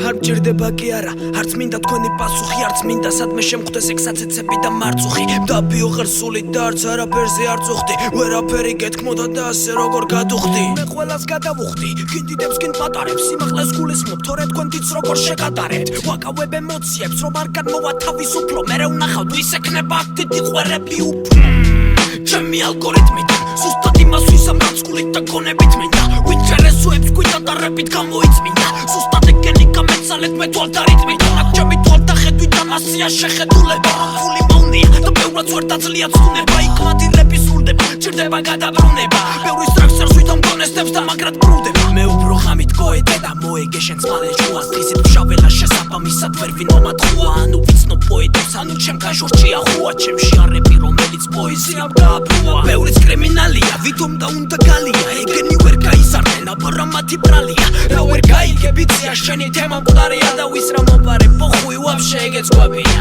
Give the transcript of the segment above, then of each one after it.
არ მჭირდება კი არა არც მინდა თქვენი პასუხი არც მინდა სადმე შემხვდეს ეგ საცეცები და მარწუხი მდაბიო ღირსული და არც არაფერზე არ წუხდი ვერაფერი გეთქმოდა და ასე როგორ გადუხდი მე ყველას გადავუხდი გინდიდებს გინ პატარებს სიმაღლეს გულისმობ თორე თქვენ დიც როგორ შეგატარებთ ვაკავებ ემოციებს რომ არ განმოვა თავისუფლო მერე ვნახავთ ვის ექნება აქ დიდი ყვერები ჩემი ალგორითმიდან სუსტად იმას ვისამ რაც გულით და გონებით მინდა ვინტერესოებს გვიტატარებით გამოიწმინდა სუსტად ეგენი გამეცალეთ მე თვალდარითმიდან აქ ჩემი თვალდახედვით ამასია შეხედულება ფული მავნია და ბევრად ვერ დაძლია ცდუნება იქ მადილები სრულდება ჭირდება გადაბრუნება ბევრი სტრაქსერს ვითომ გონესდებს და მაგრად ბრუნდება მე უფრო ღამით გოედე და მოეგე შენს მალე ჟუას დღისით მშაველა შესაბამისად ვერ ვინომატყუა ანუ ვიცნობ პოეტებს ანუ ჩემგან შორჩია ხუა ჩემში არები რომელიც პოეზიამ დააბრუა ბევრიც კრიმინალია ვითომ და უნდა გალია ეგენი ვერ გაიზარდენ აბარა მათი ბრალია რა ვერ გაიგებიცია შენი თემა მკვდარია და ვის რა მოპარე პოხუი ვაფშე ეგეც კვებია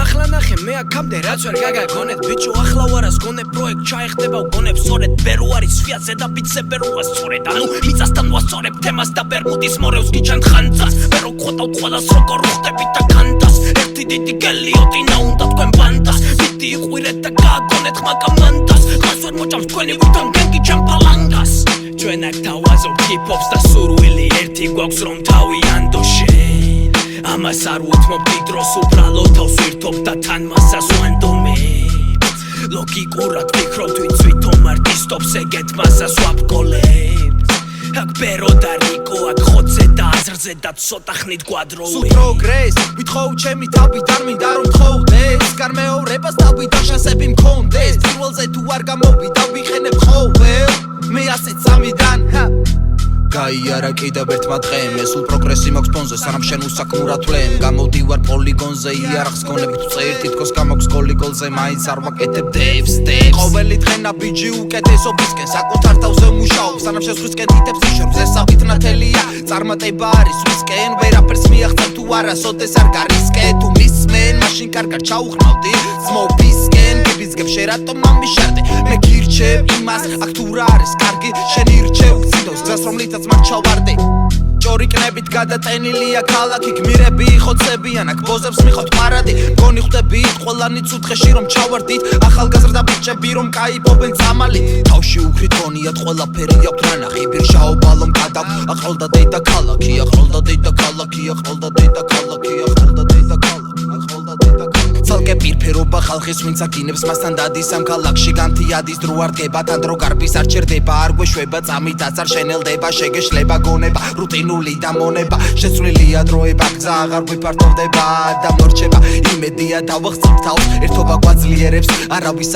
ახლა ნახე მე აქამდე რაც ვერ გაგაგონეთ ბიჭო ახლა ვარას გონებ პროექტ ჩაიხდება ვგონებ სწორედ ბერო არის სვიაზე და ბიცე ბეროა სწორედ ანუ მიწასთან ვასწორებ თემას და ბერმუდის მორევს გიჩანთ ხანძას ბერო ყვეტავ ყველას როგორ ვხდებით და კანდას ერთი დიდი გელიოტინა უნდა თქვენ ბანდას მიტი იყვირეთ და გააგონეთ ხმაკამანდას ხას ვერ მოჭამს თქვენი ვითომ გენგი ჩემ ფალანგას ჩვენ აქ თავაზობ ჰიპ-ჰოპს და სურვილი ერთი გვაქვს რომ თავი ანდოშენ ამას არ ვუთმობ დიდროს უბრალო თავს ვირთობ და თან მასას ვანდომებ ლოგიკურად ვფიქრობთ ვინც ვითომ არტისტობს ეგეთ მასას ვაბკოლებ აქ ბერო და რიკო აქ ხოცე და აზრზე და ცოტა ხნით გვადროვე სულ პროგრეს ვითხოვ ჩემი თავით არ მინდა რომ თხოვდეს გარმეორებას თავიდან შანსები მქონდეს პირველზე თუ არ გამოვიდა ვიხენებ ყოველ მე ასეც სამიდან გაიარა კიდევ ერთმა დღემ ეს სულ პროგრესი მაქვს ფონზე სანამ შენ უსაქმურად ვლემ გამოდივარ პოლიგონზე იარაღს გონებით წერ თითქოს გამაქვს გოლი გოლზე მაინც არ ვაკეთებ დევს ყოველი დღე ნაბიჯი უკეთესობისკენ საკუთარ თავზე მუშაობ სანამ შესხვისკენ თითებს იშორბს ეს საფითნათელია წარმატება არის ვისკენ ვერაფერს მიაღწევ თუ არა სოდეს არ გარისკე თუ მისმენ მაშინ კარგად ჩაუხნავდი ძმობისკენ გიბიძგებ შენ რატომ ამიშარდე მე გირჩევ იმას აქ თუ რა არის კარგი შენ ირჩევ გძინავს გზას რომლითაც მან ჩავარდე ჭორიკნებით გადატენილია ქალაქი გმირები იხოცებიან აქ ბოზებს მიხოთ პარადი მგონი ხვდებით ყველანი ცუთხეში რომ ჩავარდით ახალგაზრდა ბიჭები რომ კაიფობენ წამალი თავში უქრით გონიათ ყველაფერი აქვთ რანახი ბირჟაობალომ გადავ ახლდა დედა ქალაქი ახლდა დედა ქალაქი ახლდა დედა ქალაქი ახლდა დედა ქალაქი ახლდა დედა ცალკე პირფერობა ხალხის ვინც აკინებს მასთან დადის ამ ქალაქში განთიადის დრო არ დგება თან დრო გარბის არ ჩერდება არ გვეშვება წამითაც არ შენელდება შეგეშლება გონება რუტინული დამონება შეცვლილია დროება გზა აღარ გვიფართოვდება და მორჩება იმედია დავახცებ თავს ერთობა გვაძლიერებს არავის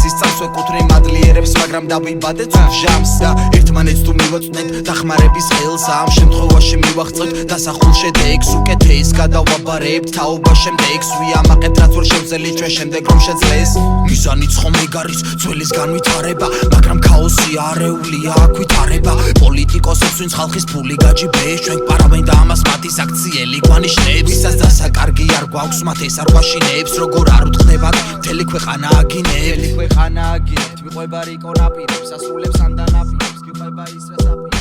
ისწავს ეკუთვნი მადლიერებს მაგრამ დავიბადეთ სულ ჟამს და ერთმანეთს თუ მივაწვდეთ დახმარების ხელს ამ შემთხვევაში მივახცევთ დასახულ შედეგს უკეთეს გადავაბარებთ თაობა შემდეგს ვიამაყებთ რაც ვერ შევძელი ჩვენ შემდეგ რომ შეძლეს მიზანიც ხომ ეგ არის ძველის განვითარება მაგრამ ქაოსი არეულია აქ ვითარება პოლიტიკოსებს ვინც ხალხის ფული გაჯიბეს ჩვენ პარავენ და ამას მათი საქციელი გვანიშნებს ვისაც დასაკარგი არ გვაქვს მათ ეს არ გვაშინებს როგორ არ უთხრდებათ მთელი ქვეყანა აგინებს მიყვება რიკო ნაპირებს ასრულებს ანდანაპირებს გიყვება ის რა საპირე